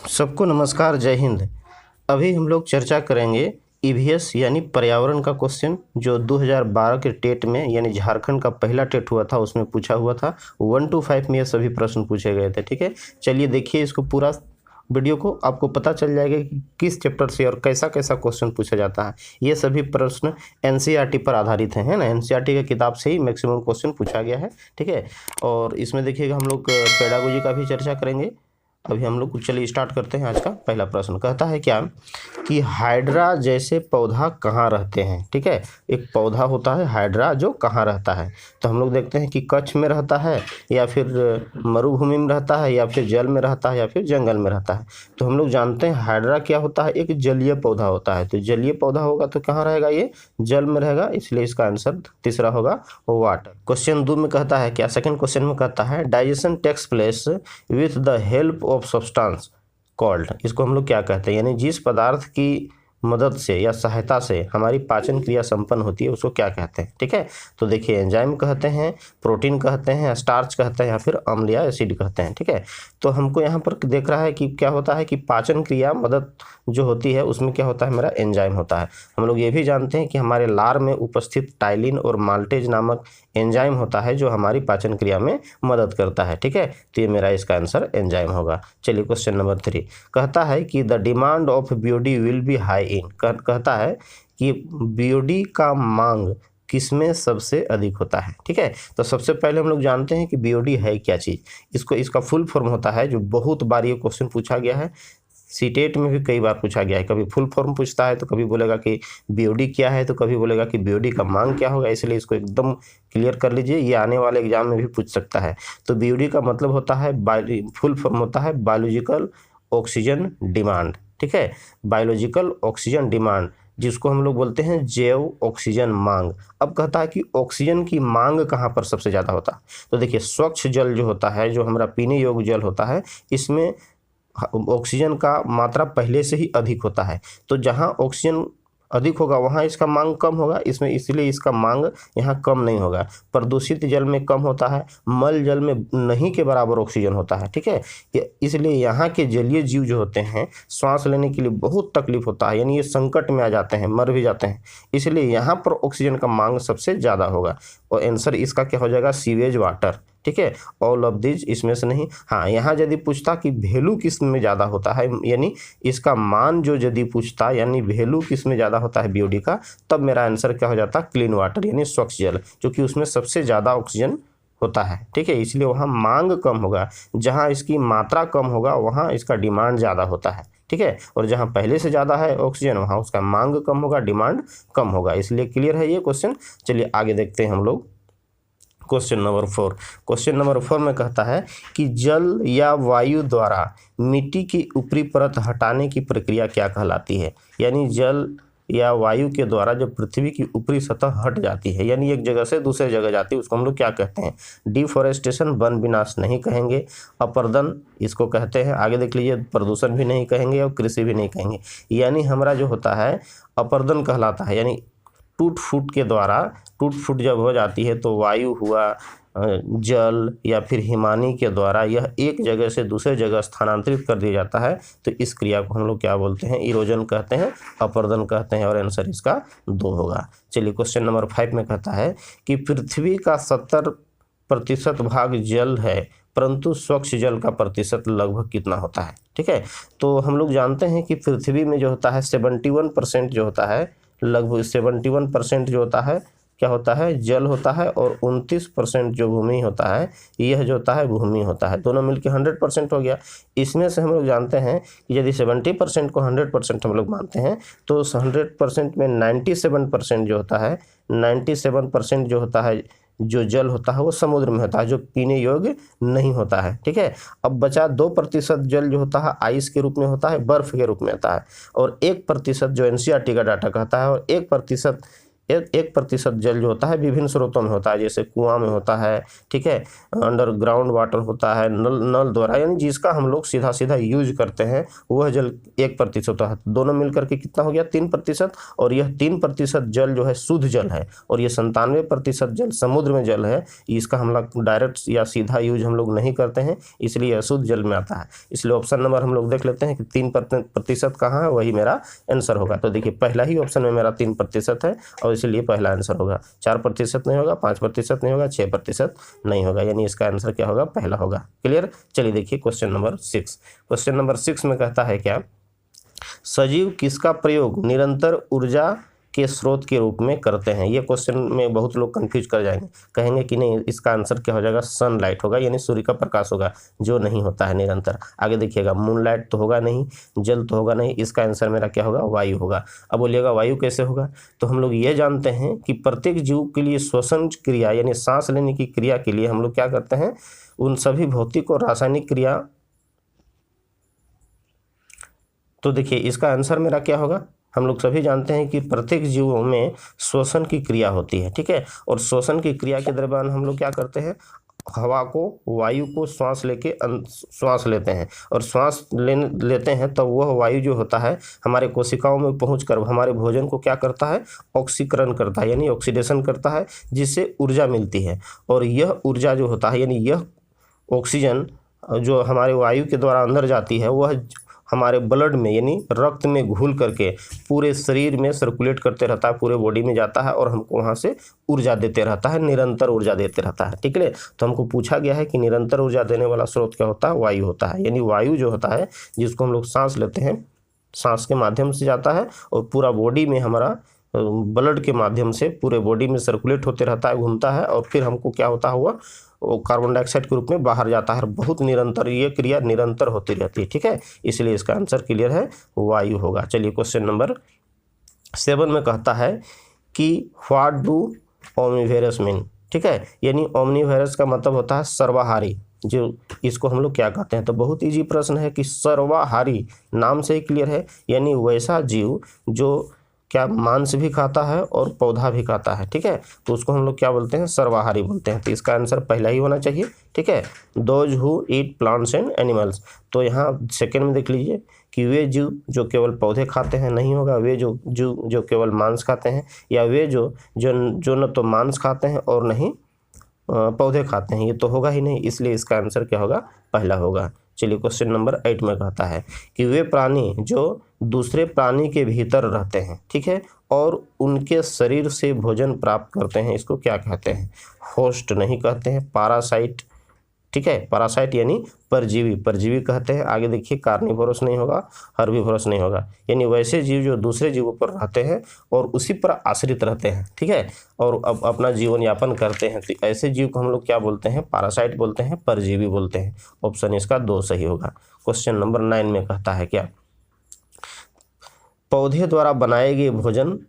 सबको नमस्कार, जय हिंद। अभी हम लोग चर्चा करेंगे ईवीएस यानी पर्यावरण का क्वेश्चन जो 2012 के टेट में यानी झारखंड का पहला टेट हुआ था उसमें पूछा हुआ था। 1 to 5 में ये सभी प्रश्न पूछे गए थे। ठीक है, चलिए देखिए इसको पूरा वीडियो को, आपको पता चल जाएगा कि किस चैप्टर से और कैसा कैसा क्वेश्चन पूछा जाता है। ये सभी प्रश्न एनसीईआरटी पर आधारित हैं, है ना। एनसीईआरटी की किताब से ही मैक्सिमम क्वेश्चन पूछा गया है। ठीक है, और इसमें देखिएगा हम लोग पेडागोजी का भी चर्चा करेंगे। अभी हम लोग चलिए स्टार्ट करते हैं। आज का पहला प्रश्न कहता है क्या कि हाइड्रा जैसे पौधा कहाँ रहते हैं। ठीक है, एक पौधा होता है हाइड्रा जो कहाँ रहता है, तो हम लोग देखते हैं कि कच्छ में रहता है या फिर मरुभूमि में रहता है या फिर जल में रहता है या फिर जंगल में रहता है। तो हम लोग जानते हैं हाइड्रा क्या होता है, एक जलीय पौधा होता है। तो जलीय पौधा होगा तो कहाँ रहेगा, ये जल में रहेगा, इसलिए इसका आंसर तीसरा होगा वाटर। क्वेश्चन 2 में कहता है क्या, सेकंड क्वेश्चन में कहता है digestion takes place with the help of substance called. इसको हम लोग क्या कहते हैं, यानी जिस पदार्थ की मदद से या सहायता से हमारी पाचन क्रिया संपन्न होती है उसको क्या कहते हैं। ठीक है, तो देखिए एंजाइम कहते हैं, प्रोटीन कहते हैं, स्टार्च कहते हैं या फिर अम्ल या एसिड कहते हैं। ठीक है, तो हमको यहाँ पर देख रहा है कि क्या होता है कि पाचन क्रिया मदद जो होती है उसमें क्या होता है, मेरा एंजाइम होता है। हम लोग ये भी जानते हैं कि हमारे लार में उपस्थित टाइलिन और माल्टेज नामक एंजाइम होता है जो हमारी पाचन क्रिया में मदद करता है। ठीक है, तो ये मेरा इसका आंसर एंजाइम होगा। चलिए क्वेश्चन नंबर 3 कहता है कि the demand of BOD will be high in. कहता है कि बीओडी का मांग किसमें सबसे अधिक होता है। ठीक है, तो सबसे पहले हम लोग जानते हैं कि बीओडी है क्या चीज़। इसका फुल फॉर्म होता है, जो बहुत बार ये क्वेश्चन पूछा गया है, सीटेट में भी कई बार पूछा गया है। कभी फुल फॉर्म पूछता है तो कभी बोलेगा कि बीओडी क्या है, तो कभी बोलेगा कि बीओडी का मांग क्या होगा, इसलिए इसको एकदम क्लियर कर लीजिए, ये आने वाले एग्जाम में भी पूछ सकता है। तो बीओडी का मतलब होता है, फुल फॉर्म होता है बायोलॉजिकल ऑक्सीजन डिमांड। ठीक है, बायोलॉजिकल ऑक्सीजन डिमांड, जिसको हम लोग बोलते हैं जैव ऑक्सीजन मांग। अब कहता है कि ऑक्सीजन की मांग कहाँ पर सबसे ज़्यादा होता है, तो देखिए स्वच्छ जल जो होता है, जो हमारा पीने योग्य जल होता है, इसमें ऑक्सीजन का मात्रा पहले से ही अधिक होता है। तो जहाँ ऑक्सीजन अधिक होगा वहाँ इसका मांग कम होगा, इसमें इसलिए इसका मांग यहाँ कम नहीं होगा। प्रदूषित जल में कम होता है, मल जल में नहीं के बराबर ऑक्सीजन होता है। ठीक है, इसलिए यहाँ के जलीय जीव जो होते हैं सांस लेने के लिए बहुत तकलीफ होता है, यानी ये संकट में आ जाते हैं, मर भी जाते हैं, इसलिए यहाँ पर ऑक्सीजन का मांग सबसे ज़्यादा होगा। और आंसर इसका क्या हो जाएगा, सीवेज वाटर। ठीक है, ऑल ऑफ दिस इसमें से नहीं। हाँ, यहाँ यदि पूछता कि वैल्यू किस में ज़्यादा होता है, यानी इसका मान जो यदि पूछता यानी वैल्यू किस में ज़्यादा होता है बीओडी का, तब मेरा आंसर क्या हो जाता, क्लीन वाटर यानी स्वच्छ जल, क्योंकि उसमें सबसे ज़्यादा ऑक्सीजन होता है। ठीक है, इसलिए वहाँ मांग कम होगा, जहाँ इसकी मात्रा कम होगा वहाँ इसका डिमांड ज़्यादा होता है। ठीक है, और जहाँ पहले से ज़्यादा है ऑक्सीजन वहाँ उसका मांग कम होगा, डिमांड कम होगा। इसलिए क्लियर है ये क्वेश्चन। चलिए आगे देखते हैं हम लोग क्वेश्चन नंबर 4। क्वेश्चन नंबर 4 में कहता है कि जल या वायु द्वारा मिट्टी की ऊपरी परत हटाने की प्रक्रिया क्या कहलाती है। यानी जल या वायु के द्वारा जब पृथ्वी की ऊपरी सतह हट जाती है, यानी एक जगह से दूसरे जगह जाती है, उसको हम लोग क्या कहते हैं, डिफॉरेस्टेशन, वन विनाश नहीं कहेंगे, अपरदन इसको कहते हैं। आगे देख लीजिए, प्रदूषण भी नहीं कहेंगे और कृषि भी नहीं कहेंगे। यानी हमारा जो होता है अपरदन कहलाता है, यानी टूट फूट जब हो जाती है तो वायु हुआ, जल या फिर हिमानी के द्वारा यह एक जगह से दूसरे जगह स्थानांतरित कर दिया जाता है, तो इस क्रिया को हम लोग क्या बोलते हैं, इरोजन कहते हैं, अपरदन कहते हैं, और आंसर इसका 2 होगा। चलिए क्वेश्चन नंबर 5 में कहता है कि पृथ्वी का 70% भाग जल है, परंतु स्वच्छ जल का प्रतिशत लगभग कितना होता है। ठीक है, तो हम लोग जानते हैं कि पृथ्वी में जो होता है 71% जो होता है, लगभग 71% जो होता है क्या होता है, जल होता है, और 29% जो भूमि होता है, यह जो होता है भूमि होता है, दोनों मिलकर 100% हो गया। इसमें से हम लोग जानते हैं कि यदि 70% को 100% हम लोग मानते हैं तो 100% में 97% जो होता है, 97% जो होता है जो जल होता है वो समुद्र में होता है, जो पीने योग्य नहीं होता है। ठीक है, अब बचा 2% जल जो होता है आइस के रूप में होता है, बर्फ के रूप में होता है, और 1% जो एनसीईआरटी का डाटा कहता है, और 1% एक प्रतिशत जल जो होता है विभिन्न स्रोतों में होता है, जैसे कुआं में होता है, ठीक है, अंडरग्राउंड वाटर होता है, नल द्वारा, यानी जिसका हम लोग सीधा सीधा यूज करते हैं वह जल 1% होता है। दोनों मिलकर के कितना हो गया 3%, और यह 3% जल जो है शुद्ध जल है, और ये 97% जल समुद्र में जल है। इसका हम लोग डायरेक्ट या सीधा यूज हम लोग नहीं करते हैं, इसलिए अशुद्ध जल में आता है। इसलिए ऑप्शन नंबर हम लोग देख लेते हैं कि 3% कहाँ है, वही मेरा आंसर होगा। तो देखिए पहला ही ऑप्शन में मेरा 3% है, और इसलिए पहला आंसर होगा। 4% नहीं होगा, 5% नहीं होगा, 6% नहीं होगा, यानी इसका आंसर क्या होगा, पहला होगा। क्लियर। चलिए देखिए क्वेश्चन नंबर 6। क्वेश्चन नंबर 6 में कहता है क्या, सजीव किसका प्रयोग निरंतर ऊर्जा के स्रोत के रूप में करते हैं। ये क्वेश्चन में बहुत लोग कंफ्यूज कर जाएंगे, कहेंगे कि नहीं इसका आंसर क्या हो जाएगा, सनलाइट होगा, यानी सूर्य का प्रकाश होगा, जो नहीं होता है निरंतर। आगे देखिएगा, मूनलाइट तो होगा नहीं, जल तो होगा नहीं, इसका आंसर मेरा क्या होगा, वायु होगा। अब बोलिएगा वायु कैसे होगा, तो हम लोग ये जानते हैं कि प्रत्येक जीव के लिए श्वसन क्रिया यानी सांस लेने की क्रिया के लिए हम लोग क्या करते हैं, उन सभी भौतिक और रासायनिक क्रिया। तो देखिए इसका आंसर मेरा क्या होगा, हम लोग सभी जानते हैं कि प्रत्येक जीवों में श्वसन की क्रिया होती है, ठीक है, और श्वसन की क्रिया के दरमियान हम लोग क्या करते हैं, हवा को, वायु को श्वास लेते हैं, और श्वास लेते हैं तब वह वायु जो होता है हमारे कोशिकाओं में पहुंचकर हमारे भोजन को क्या करता है, ऑक्सीकरण करता है, यानी ऑक्सीडेशन करता है, जिससे ऊर्जा मिलती है। और यह ऊर्जा जो होता है, यानी यह ऑक्सीजन जो हमारे वायु के द्वारा अंदर जाती है, वह हमारे ब्लड में यानी रक्त में घुल करके पूरे शरीर में सर्कुलेट करते रहता है, पूरे बॉडी में जाता है, और हमको वहाँ से ऊर्जा देते रहता है, निरंतर ऊर्जा देते रहता है, ठीक है। तो हमको पूछा गया है कि निरंतर ऊर्जा देने वाला स्रोत क्या होता है, वायु होता है। यानी वायु जो होता है जिसको हम लोग सांस लेते हैं, सांस के माध्यम से जाता है, और पूरा बॉडी में हमारा ब्लड के माध्यम से पूरे बॉडी में सर्कुलेट होते रहता है, घूमता है, और फिर हमको क्या होता है, वो कार्बन डाइऑक्साइड के रूप में बाहर जाता है। बहुत निरंतर, ये क्रिया निरंतर होती रहती है, ठीक है, इसलिए इसका आंसर क्लियर है, वायु होगा। चलिए क्वेश्चन नंबर 7 में कहता है कि व्हाट डू ओमनीवेरस मीन, ठीक है, यानी ओमनीवेरस का मतलब होता है सर्वाहारी, जो इसको हम लोग क्या कहते हैं। तो बहुत इजी प्रश्न है कि सर्वाहारी नाम से ही क्लियर है, यानी वैसा जीव जो क्या मांस भी खाता है और पौधा भी खाता है, ठीक है, तो उसको हम लोग क्या बोलते हैं, सर्वाहारी बोलते हैं। तो इसका आंसर पहला ही होना चाहिए, ठीक है, those who eat plants and animals. तो यहाँ सेकंड में देख लीजिए कि वे जीव जो केवल पौधे खाते हैं, नहीं होगा, वे जो केवल मांस खाते हैं, या वे जो न तो मांस खाते हैं और नहीं पौधे खाते हैं, ये तो होगा ही नहीं, इसलिए इसका आंसर क्या होगा, पहला होगा। चलिए क्वेश्चन नंबर 8 में कहता है कि वे प्राणी जो दूसरे प्राणी के भीतर रहते हैं, ठीक है, और उनके शरीर से भोजन प्राप्त करते हैं, इसको क्या कहते हैं, होस्ट नहीं कहते हैं, पारासाइट, ठीक है, पारासाइट यानी परजीवी कहते हैं। आगे देखिए, कार्निवोरस नहीं होगा, हर्बीवोरस नहीं होगा, यानी वैसे जीव जो दूसरे जीवों पर रहते हैं और उसी पर आश्रित रहते हैं, ठीक है, और अब अपना जीवन यापन करते हैं, तो ऐसे जीव को हम लोग क्या बोलते हैं, पारासाइट बोलते हैं, परजीवी बोलते हैं। ऑप्शन इसका 2 सही होगा। क्वेश्चन नंबर 9 में कहता है क्या, पौधे द्वारा बनाए गए भोजन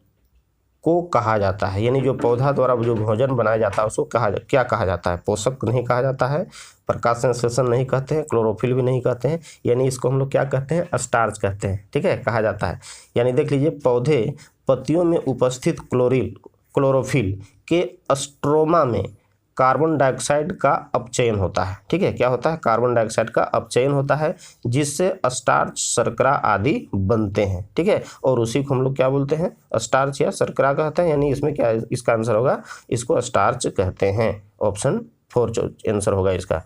को कहा जाता है, यानी जो पौधा द्वारा जो भोजन बनाया जाता है उसको क्या कहा जाता है, पोषक नहीं कहा जाता है, प्रकाश संश्लेषण नहीं कहते हैं, क्लोरोफिल भी नहीं कहते हैं, यानी इसको हम लोग क्या कहते हैं, स्टार्च कहते हैं, ठीक है, कहा जाता है। यानी देख लीजिए, पौधे पत्तियों में उपस्थित क्लोरोफिल के स्ट्रोमा में कार्बन डाइऑक्साइड का अपचयन होता है, ठीक है, क्या होता है, कार्बन डाइऑक्साइड का अपचयन होता है, जिससे स्टार्च, शर्करा आदि बनते हैं, ठीक है, और उसी को हम लोग क्या बोलते हैं, स्टार्च या शर्करा कहते हैं, यानी इसमें क्या इसका आंसर होगा, इसको स्टार्च कहते हैं। ऑप्शन 4 आंसर होगा इसका।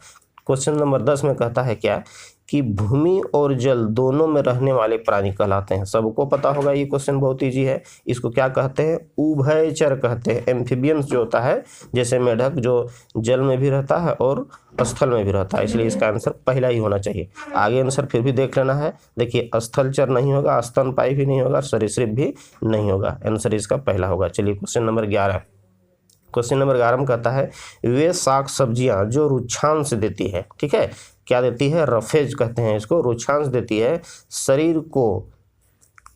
क्वेश्चन नंबर 10 में कहता है क्या, कि भूमि और जल दोनों में रहने वाले प्राणी कहलाते हैं। सबको पता होगा, ये क्वेश्चन बहुत इजी है, इसको क्या कहते हैं, उभयचर कहते हैं। एम्फीबियंस जो होता है, जैसे मेढक, जो जल में भी रहता है और स्थल में भी रहता है, इसलिए इसका आंसर पहला ही होना चाहिए। आगे आंसर फिर भी देख लेना है, देखिए, स्थलचर नहीं होगा, स्तनपायी भी नहीं होगा, सरीसृप भी नहीं होगा, आंसर इसका पहला होगा। चलिए क्वेश्चन नंबर 11। क्वेश्चन नंबर 11 में कहता है, वे साग सब्जियां जो रुक्षांश देती है, ठीक है, क्या देती है, रफेज कहते हैं इसको, रुक्षांश देती है, शरीर को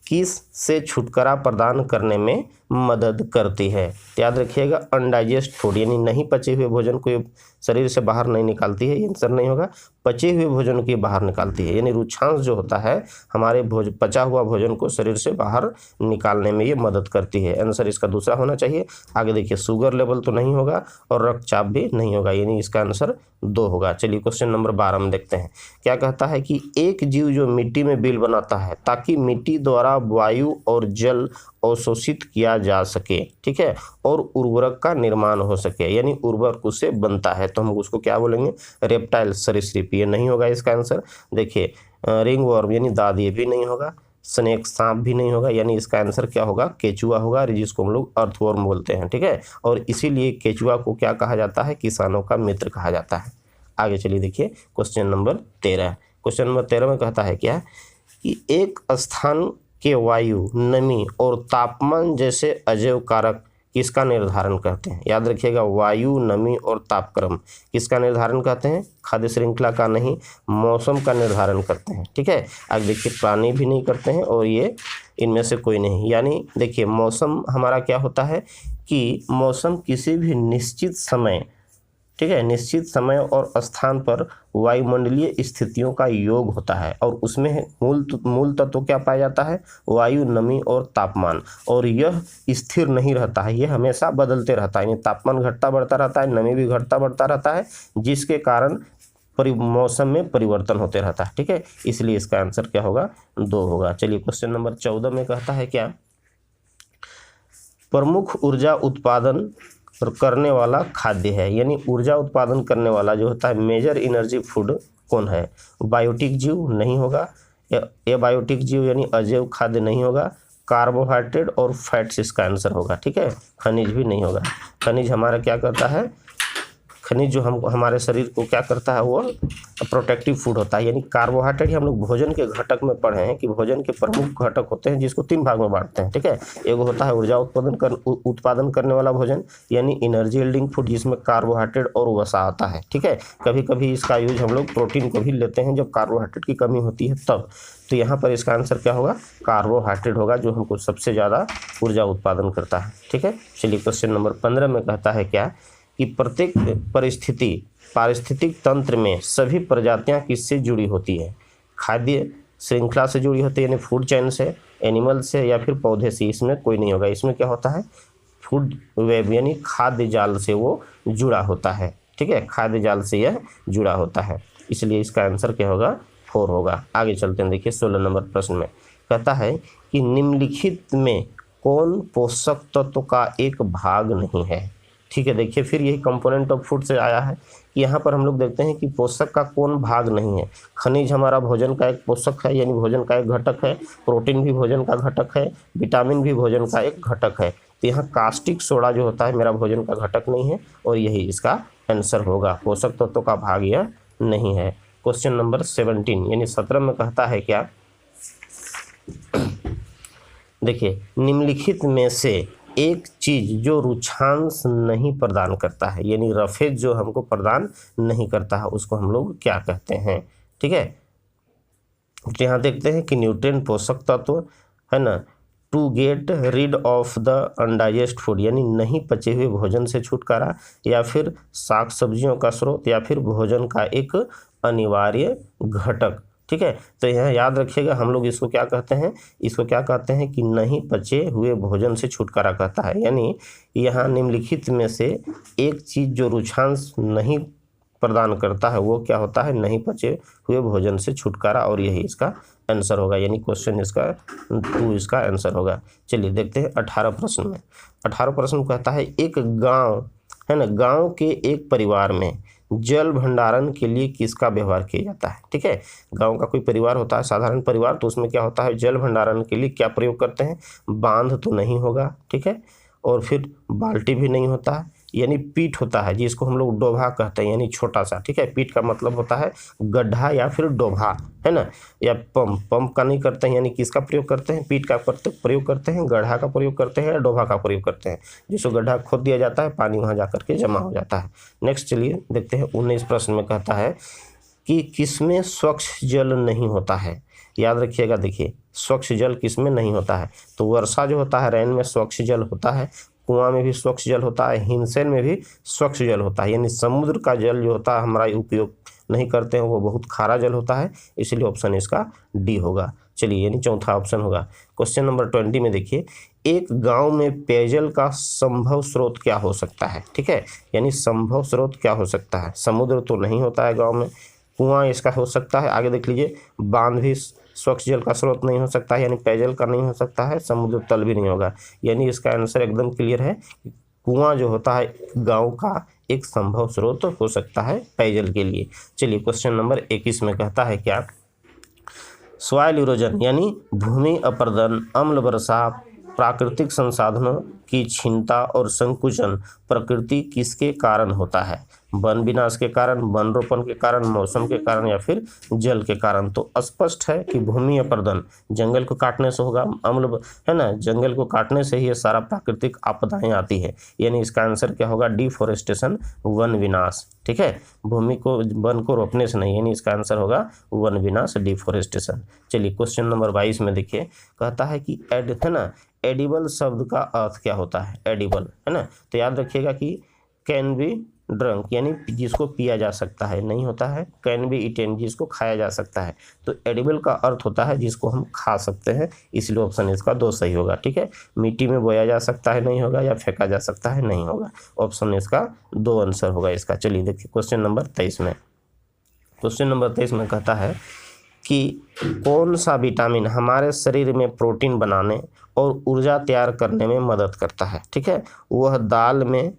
किस से छुटकारा प्रदान करने में मदद करती है। याद रखिएगा, अनडाइजेस्ट फूड यानी नहीं पचे हुए भोजन को शरीर से बाहर नहीं निकालती है, ये आंसर नहीं होगा। पचे हुए भोजन के बाहर निकालती है, यानी रुक्षांश जो होता है हमारे पचा हुआ भोजन को शरीर से बाहर निकालने में ये मदद करती है। आंसर इसका दूसरा होना चाहिए। आगे देखिए, शुगर लेवल तो नहीं होगा और रक्तचाप भी नहीं होगा, यानी इसका आंसर 2 होगा। चलिए क्वेश्चन नंबर 12 में देखते हैं। क्या कहता है कि एक जीव जो मिट्टी में बिल बनाता है ताकि मिट्टी द्वारा वायु और जल अवशोषित किया जा सके, ठीक है, और उर्वरक का निर्माण हो सके, यानी उर्वरक उससे बनता है, तो हम उसको क्या बोलेंगे? रेप्टाइल, सरीसृप। ये नहीं होगा इसका आंसर। देखिए, रिंग वर्म यानी दाद, ये भी नहीं होगा। स्नेक, सांप भी नहीं होगा, यानी इसका आंसर क्या होगा? केचुआ होगा, जिसको हम लोग अर्थवर्म बोलते हैं, ठीक है। और इसीलिए केचुआ को क्या कहा जाता है? किसानों का मित्र कहा जाता है। आगे चलिए देखिए क्वेश्चन नंबर 13। क्वेश्चन नंबर 13 में कहता है क्या कि एक स्थान के वायु, नमी और तापमान जैसे अजैव कारक किसका निर्धारण करते हैं? याद रखिएगा, वायु, नमी और तापक्रम किसका निर्धारण करते हैं? खाद्य श्रृंखला का नहीं, मौसम का निर्धारण करते हैं, ठीक है। आगे देखिए, प्राणी भी नहीं करते हैं और ये इनमें से कोई नहीं। यानी देखिए, मौसम हमारा क्या होता है कि मौसम किसी भी निश्चित समय, ठीक है, निश्चित समय और स्थान पर वायुमंडलीय स्थितियों का योग होता है और उसमें मूल तत्व क्या पाया जाता है? वायु, नमी और तापमान। और यह स्थिर नहीं रहता है, यह हमेशा बदलते रहता है, यानी तापमान घटता बढ़ता रहता है, नमी भी घटता बढ़ता रहता है, जिसके कारण मौसम में परिवर्तन होते रहता है, ठीक है। इसलिए इसका आंसर क्या होगा? 2 होगा। चलिए क्वेश्चन नंबर 14 में कहता है क्या? प्रमुख ऊर्जा उत्पादन करने वाला खाद्य है, यानी ऊर्जा उत्पादन करने वाला जो होता है मेजर एनर्जी फूड कौन है? बायोटिक जीव नहीं होगा, एबायोटिक जीव यानी अजैव खाद्य नहीं होगा, कार्बोहाइड्रेट और फैट्स इसका आंसर होगा, ठीक है। खनिज भी नहीं होगा। खनिज हमारा क्या करता है? खनिज जो हमारे शरीर को क्या करता है? वो प्रोटेक्टिव फूड होता है, यानी कार्बोहाइड्रेट ही हम लोग भोजन के घटक में पढ़े हैं कि भोजन के प्रमुख घटक होते हैं, जिसको 3 भाग में बांटते हैं, ठीक है। एक होता है ऊर्जा उत्पादन करने वाला भोजन, यानी एनर्जी यील्डिंग फूड, जिसमें कार्बोहाइड्रेट और वसा आता है, ठीक है। कभी कभी इसका यूज हम लोग प्रोटीन को भी लेते हैं जब कार्बोहाइड्रेट की कमी होती है तब। तो यहाँ पर इसका आंसर क्या होगा? कार्बोहाइड्रेट होगा, जो हमको सबसे ज़्यादा ऊर्जा उत्पादन करता है, ठीक है। चलिए क्वेश्चन नंबर 15 में कहता है क्या कि प्रत्येक पारिस्थितिक तंत्र में सभी प्रजातियां किससे जुड़ी होती है? खाद्य श्रृंखला से जुड़ी होती है, यानी फूड चेन से, एनिमल से, या फिर पौधे से। इसमें कोई नहीं होगा। इसमें क्या होता है? फूड वेब यानी खाद्य जाल से वो जुड़ा होता है, ठीक है। खाद्य जाल से यह जुड़ा होता है, इसलिए इसका आंसर क्या होगा? 4 होगा। आगे चलते हैं, देखिए 16 नंबर प्रश्न में कहता है कि निम्नलिखित में कौन पोषक तत्व का एक भाग नहीं है? ठीक है, देखिए फिर यही कंपोनेंट ऑफ फूड से आया है। यहाँ पर हम लोग देखते हैं कि पोषक का कौन भाग नहीं है। खनिज हमारा भोजन का एक पोषक है, यानी भोजन का एक घटक है। प्रोटीन भी भोजन का घटक है, विटामिन भी भोजन का एक घटक है। तो यहाँ कास्टिक सोडा जो होता है मेरा भोजन का घटक नहीं है, और यही इसका आंसर होगा। पोषक तत्वों का भाग यह नहीं है। क्वेश्चन नंबर 17 यानी 17 में कहता है क्या? देखिए, निम्नलिखित में से एक चीज जो रुक्षांश नहीं प्रदान करता है, यानी रफेज जो हमको प्रदान नहीं करता है, उसको हम लोग क्या कहते हैं? ठीक है, यहाँ देखते हैं कि न्यूट्रिएंट पोषक तत्व है ना, to get rid of the अनडाइजेस्ट food, यानी नहीं पचे हुए भोजन से छुटकारा, या फिर साग सब्जियों का स्रोत, या फिर भोजन का एक अनिवार्य घटक। ठीक है, तो यहाँ याद रखिएगा हम लोग इसको क्या कहते हैं? इसको क्या कहते हैं कि नहीं पचे हुए भोजन से छुटकारा कहता है। यानी यहाँ निम्नलिखित में से एक चीज़ जो रुक्षांश नहीं प्रदान करता है वो क्या होता है? नहीं पचे हुए भोजन से छुटकारा, और यही इसका आंसर होगा। यानी क्वेश्चन इसका 2 इसका आंसर होगा। चलिए देखते हैं 18 प्रश्न में। 18 प्रश्न कहता है एक गांव है ना, गांव के एक परिवार में जल भंडारण के लिए किसका व्यवहार किया जाता है? ठीक है, गांव का कोई परिवार होता है, साधारण परिवार, तो उसमें क्या होता है? जल भंडारण के लिए क्या प्रयोग करते हैं? बांध तो नहीं होगा, ठीक है, और फिर बाल्टी भी नहीं होता है, यानी पीठ होता है जिसको हम लोग डोभा कहते हैं, यानी छोटा सा। ठीक है, पीठ का मतलब होता है गड्ढा या फिर डोभा, है ना, या पंप का नहीं करते हैं, यानी किसका प्रयोग करते हैं? पीठ का प्रयोग करते हैं, गड्ढा का प्रयोग करते हैं, या डोभा का प्रयोग करते हैं, जिसको गड्ढा खोद दिया जाता है, पानी वहाँ जा करके जमा हो जाता है। नेक्स्ट चलिए देखते हैं 19 प्रश्न में कहता है कि किसमें स्वच्छ जल नहीं होता है? याद रखिएगा, देखिए स्वच्छ जल किसमें नहीं होता है? तो वर्षा जो होता है, रेन में स्वच्छ जल होता है, कुआं में भी स्वच्छ जल होता है, हिमशैल में भी स्वच्छ जल होता है, यानी समुद्र का जल जो होता है हमारा उपयोग नहीं करते हैं वो बहुत खारा जल होता है, इसलिए ऑप्शन इसका डी होगा। चलिए यानी चौथा ऑप्शन होगा। क्वेश्चन नंबर 20 में देखिए, एक गांव में पेयजल का संभव स्रोत क्या हो सकता है। ठीक है, यानी संभव स्रोत क्या हो सकता है। समुद्र तो नहीं होता है गांव में, कुआं इसका हो सकता है। आगे देख लीजिए, बांध भी स्वच्छ जल का स्रोत नहीं हो सकता है, यानी पेयजल का नहीं हो सकता है। समुद्र तल भी नहीं होगा, यानी इसका आंसर एकदम क्लियर है। कुआं जो होता है गांव का एक संभव स्रोत हो सकता है पेयजल के लिए। चलिए क्वेश्चन नंबर 21 में कहता है क्या, सॉइल इरोजन यानी भूमि अपरदन, अम्ल वर्षा, प्राकृतिक संसाधनों की क्षीणता और संकुचन प्रकृति किसके कारण होता है। वन विनाश के कारण, वन रोपण के कारण, मौसम के कारण या फिर जल के कारण। तो स्पष्ट है कि भूमि अपरदन जंगल को काटने से होगा, अम्ल है ना, जंगल को काटने से ही ये सारा प्राकृतिक आपदाएं आती है, यानी इसका आंसर क्या होगा, डिफोरेस्टेशन, वन विनाश। ठीक है, भूमि को वन को रोपने से नहीं, यानी इसका आंसर होगा वन विनाश, डिफोरेस्टेशन। चलिए क्वेश्चन नंबर 22 में देखिए, कहता है कि है ना, एडिबल शब्द का अर्थ क्या होता है। एडिबल है ना, तो याद रखिएगा कि कैन बी ड्रंक यानी जिसको पिया जा सकता है, नहीं होता है कैन बी ईटेन जिसको खाया जा सकता है। तो एडिबल का अर्थ होता है जिसको हम खा सकते हैं, इसलिए ऑप्शन इसका 2 सही होगा। ठीक है, मिट्टी में बोया जा सकता है नहीं होगा, या फेंका जा सकता है नहीं होगा। ऑप्शन इसका 2 आंसर होगा इसका। चलिए देखिए क्वेश्चन नंबर 23 में, क्वेश्चन नंबर 23 में कहता है कि कौन सा विटामिन हमारे शरीर में प्रोटीन बनाने और ऊर्जा तैयार करने में मदद करता है। ठीक है, वह दाल में,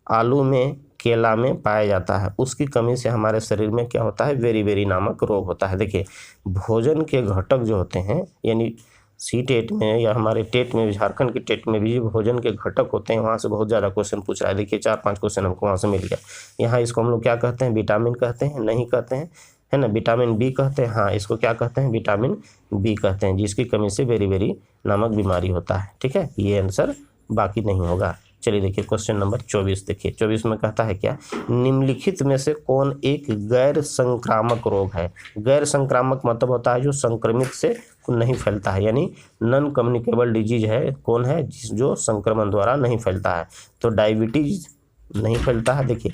आलू में, केला में पाया जाता है। उसकी कमी से हमारे शरीर में क्या होता है, वेरी नामक रोग होता है। देखिए भोजन के घटक जो होते हैं, यानी सी टेट में या हमारे टेट में, झारखंड के टेट में भी भोजन के घटक होते हैं, वहाँ से बहुत ज़्यादा क्वेश्चन पूछ रहा है। देखिए 4-5 क्वेश्चन हमको वहाँ से मिल गया। यहाँ इसको हम लोग क्या कहते हैं, विटामिन कहते हैं, नहीं कहते हैं, है ना, विटामिन बी कहते हैं। हाँ, इसको क्या कहते हैं, विटामिन बी कहते हैं, जिसकी कमी से वेरी नामक बीमारी होता है। ठीक है, ये आंसर बाकी नहीं होगा। चलिए देखिए क्वेश्चन नंबर 24 देखिए, 24 में कहता है क्या, निम्नलिखित में से कौन एक गैर संक्रामक रोग है। गैर संक्रामक मतलब होता है जो संक्रमित से नहीं फैलता है, यानी नॉन कम्युनिकेबल डिजीज है, कौन है, जो संक्रमण द्वारा नहीं फैलता है। तो डायबिटीज नहीं फैलता है। देखिए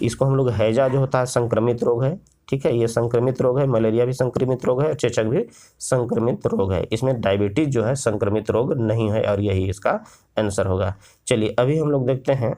इसको हम लोग हैजा जो होता है संक्रमित रोग है। ठीक है, ये संक्रमित रोग है। मलेरिया भी संक्रमित रोग है, चेचक भी संक्रमित रोग है। इसमें डायबिटीज जो है संक्रमित रोग नहीं है, और यही इसका आंसर होगा। चलिए अभी हम लोग देखते हैं,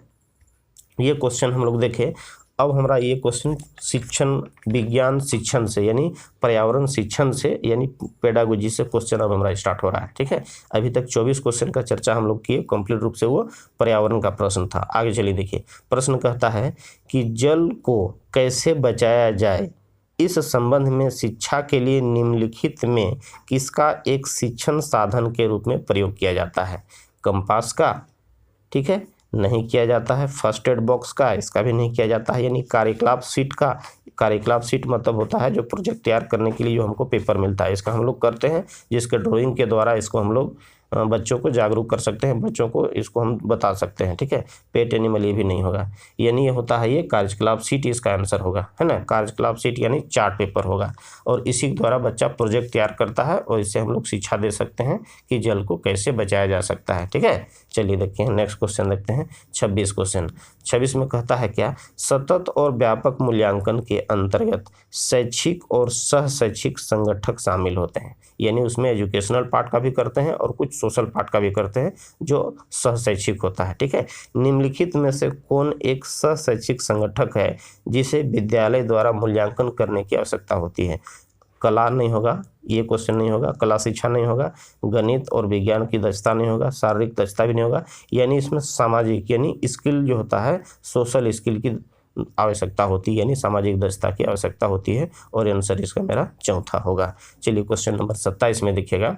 ये क्वेश्चन हम लोग देखें। अब हमारा ये क्वेश्चन शिक्षण विज्ञान शिक्षण से, यानी पर्यावरण शिक्षण से, यानी पेडागोजी से क्वेश्चन अब हमारा स्टार्ट हो रहा है। ठीक है, अभी तक 24 क्वेश्चन का चर्चा हम लोग किए, कंप्लीट रूप से वो पर्यावरण का प्रश्न था। आगे चलिए देखिए, प्रश्न कहता है कि जल को कैसे बचाया जाए, इस संबंध में शिक्षा के लिए निम्नलिखित में किसका एक शिक्षण साधन के रूप में प्रयोग किया जाता है। कंपास का, ठीक है, नहीं किया जाता है। फर्स्ट एड बॉक्स का, इसका भी नहीं किया जाता है। यानी कार्यकलाप शीट का, कार्यकलाप शीट मतलब होता है जो प्रोजेक्ट तैयार करने के लिए जो हमको पेपर मिलता है, इसका हम लोग करते हैं, जिसके ड्राइंग के द्वारा इसको हम लोग बच्चों को जागरूक कर सकते हैं, बच्चों को इसको हम बता सकते हैं। ठीक है, पेट एनिमल ये भी नहीं होगा, यानी ये होता है ये कार्यकलाप शीट, इसका आंसर होगा, है ना। कार्यकलाप शीट यानी चार्ट पेपर होगा, और इसी के द्वारा बच्चा प्रोजेक्ट तैयार करता है, और इससे हम लोग शिक्षा दे सकते हैं कि जल को कैसे बचाया जा सकता है। ठीक है, चलिए देखते हैं नेक्स्ट क्वेश्चन देखते हैं। 26 क्वेश्चन, 26 में कहता है क्या, सतत और व्यापक मूल्यांकन के अंतर्गत शैक्षिक और सह शैक्षिक संगठक शामिल होते हैं, यानी उसमें एजुकेशनल पार्ट का भी करते हैं और कुछ सोशल पार्ट का भी करते हैं जो सह शैक्षिक होता है। ठीक है, निम्नलिखित में से कौन एक सह शैक्षिक संगठक है जिसे विद्यालय द्वारा मूल्यांकन करने की आवश्यकता होती है। कला नहीं होगा, ये क्वेश्चन नहीं होगा, कला शिक्षा नहीं होगा, गणित और विज्ञान की दक्षता नहीं होगा, शारीरिक दक्षता भी नहीं होगा, यानी इसमें सामाजिक यानी स्किल जो होता है, सोशल स्किल की आवश्यकता होती है, यानी सामाजिक दक्षता की आवश्यकता होती है, और आंसर इसका मेरा चौथा होगा। चलिए क्वेश्चन नंबर 27 में देखिएगा,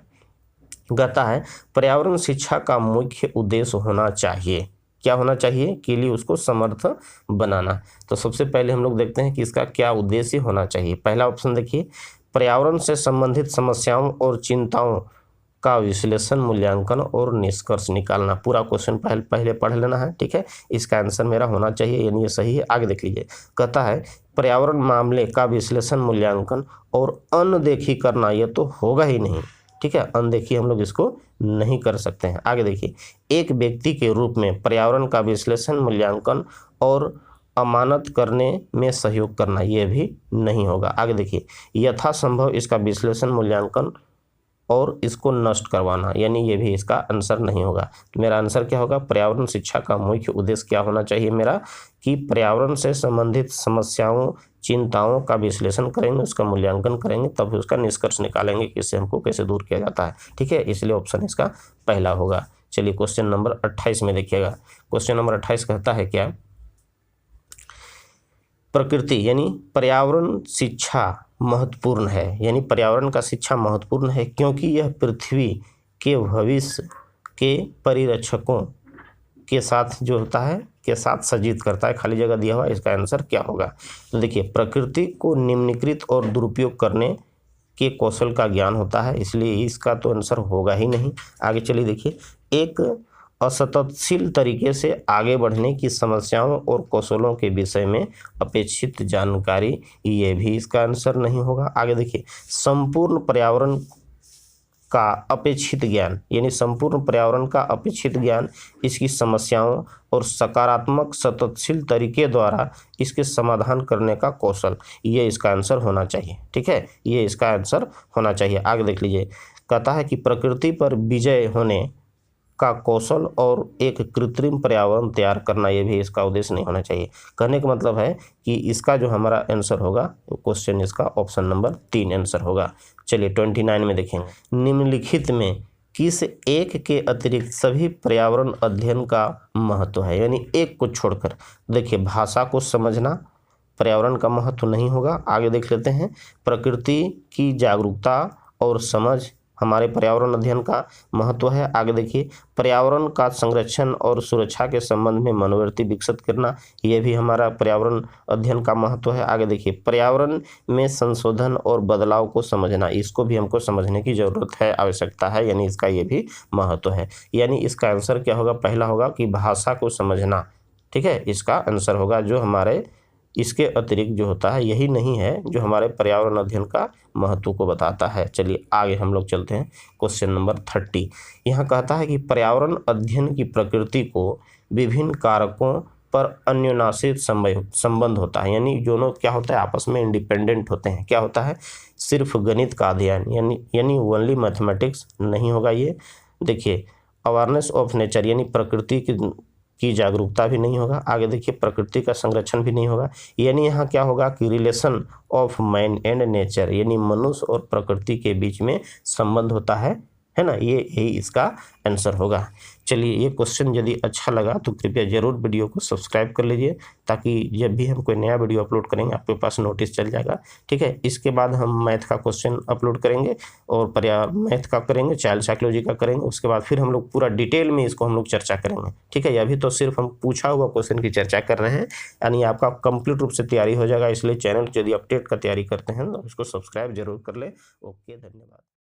कहता है पर्यावरण शिक्षा का मुख्य उद्देश्य होना चाहिए, क्या होना चाहिए, के लिए उसको समर्थ बनाना। तो सबसे पहले हम लोग देखते हैं कि इसका क्या उद्देश्य होना चाहिए। पहला ऑप्शन देखिए, पर्यावरण से संबंधित समस्याओं और चिंताओं का विश्लेषण, मूल्यांकन और निष्कर्ष निकालना। पूरा क्वेश्चन पहले पढ़ लेना है। ठीक है, इसका आंसर मेरा होना चाहिए, यानी ये सही है। आगे देख लीजिए, कहता है पर्यावरण मामले का विश्लेषण, मूल्यांकन और अनदेखी करना, ये तो होगा ही नहीं। ठीक है, अनदेखी हम लोग इसको नहीं कर सकते हैं। आगे देखिए, एक व्यक्ति के रूप में पर्यावरण का विश्लेषण, मूल्यांकन और अमानत करने में सहयोग करना, ये भी नहीं होगा। आगे देखिए, यथासंभव इसका विश्लेषण, मूल्यांकन और इसको नष्ट करवाना, यानी ये भी इसका आंसर नहीं होगा। तो मेरा आंसर क्या होगा? पर्यावरण शिक्षा का मुख्य उद्देश्य क्या होना चाहिए मेरा, कि पर्यावरण से संबंधित समस्याओं, चिंताओं का विश्लेषण करेंगे, उसका मूल्यांकन करेंगे, तब उसका निष्कर्ष निकालेंगे कि इससे हमको कैसे दूर किया जाता है। ठीक है, इसलिए ऑप्शन इसका पहला होगा। चलिए क्वेश्चन नंबर 28 में देखिएगा। क्वेश्चन नंबर 28 कहता है क्या, प्रकृति यानी पर्यावरण शिक्षा महत्वपूर्ण है, यानी पर्यावरण का शिक्षा महत्वपूर्ण है क्योंकि यह पृथ्वी के भविष्य के परिरक्षकों के साथ जो होता है के साथ सजीत करता है। खाली जगह दिया हुआ, इसका आंसर क्या होगा? तो देखिए, प्रकृति को निम्नीकृत और दुरुपयोग करने के कौशल का ज्ञान होता है, इसलिए इसका तो आंसर होगा ही नहीं। आगे चलिए देखिए, एक असततशील तरीके से आगे बढ़ने की समस्याओं और कौशलों के विषय में अपेक्षित जानकारी, ये भी इसका आंसर नहीं होगा। आगे देखिए, संपूर्ण पर्यावरण का अपेक्षित ज्ञान, यानी संपूर्ण पर्यावरण का अपेक्षित ज्ञान, इसकी समस्याओं और सकारात्मक सततशील तरीके द्वारा इसके समाधान करने का कौशल, ये इसका आंसर होना चाहिए। ठीक है, ये इसका आंसर होना चाहिए। आगे देख लीजिए, कहता है कि प्रकृति पर विजय होने का कौशल और एक कृत्रिम पर्यावरण तैयार करना, ये भी इसका उद्देश्य नहीं होना चाहिए। कहने का मतलब है कि इसका जो हमारा आंसर होगा, क्वेश्चन इसका ऑप्शन नंबर 3 आंसर होगा। चलिए 29 में देखेंगे, निम्नलिखित में किस एक के अतिरिक्त सभी पर्यावरण अध्ययन का महत्व है, यानी एक को छोड़कर। देखिए, भाषा को समझना पर्यावरण का महत्व नहीं होगा। आगे देख लेते हैं, प्रकृति की जागरूकता और समझ हमारे पर्यावरण अध्ययन का महत्व है। आगे देखिए, पर्यावरण का संरक्षण और सुरक्षा के संबंध में मनोवृत्ति विकसित करना, यह भी हमारा पर्यावरण अध्ययन का महत्व है। आगे देखिए, पर्यावरण में संशोधन और बदलाव को समझना, इसको भी हमको समझने की जरूरत है, आवश्यकता है, यानी इसका ये भी महत्व है। यानी इसका आंसर क्या होगा? पहला होगा कि भाषा को समझना। ठीक है, इसका आंसर होगा, जो हमारे इसके अतिरिक्त जो होता है यही नहीं है जो हमारे पर्यावरण अध्ययन का महत्व को बताता है। चलिए आगे हम लोग चलते हैं, क्वेश्चन नंबर 30। यहाँ कहता है कि पर्यावरण अध्ययन की प्रकृति को विभिन्न कारकों पर अन्योन्याश्रित संबंध होता है, यानी दोनों क्या होता है? आपस में इंडिपेंडेंट होते हैं। क्या होता है? सिर्फ गणित का अध्ययन, यानी ओनली मैथमेटिक्स नहीं होगा ये। देखिए, अवेयरनेस ऑफ नेचर, यानी प्रकृति की जागरूकता भी नहीं होगा। आगे देखिए, प्रकृति का संरक्षण भी नहीं होगा। यानी यहाँ क्या होगा कि relation of man and nature, यानी मनुष्य और प्रकृति के बीच में संबंध होता है ना, ये यही इसका आंसर होगा। चलिए, ये क्वेश्चन यदि अच्छा लगा तो कृपया जरूर वीडियो को सब्सक्राइब कर लीजिए, ताकि जब भी हम कोई नया वीडियो अपलोड करेंगे आपके पास नोटिस चल जाएगा। ठीक है, इसके बाद हम मैथ का क्वेश्चन अपलोड करेंगे और मैथ का करेंगे, चाइल्ड साइकोलॉजी का करेंगे, उसके बाद फिर हम लोग पूरा डिटेल में इसको हम लोग चर्चा करेंगे। ठीक है, अभी तो सिर्फ हम पूछा हुआ क्वेश्चन की चर्चा कर रहे हैं, यानी आपका कंप्लीट रूप से तैयारी हो जाएगा। इसलिए चैनल यदि अपडेट का तैयारी करते हैं तो उसको सब्सक्राइब जरूर कर ले। ओके, धन्यवाद।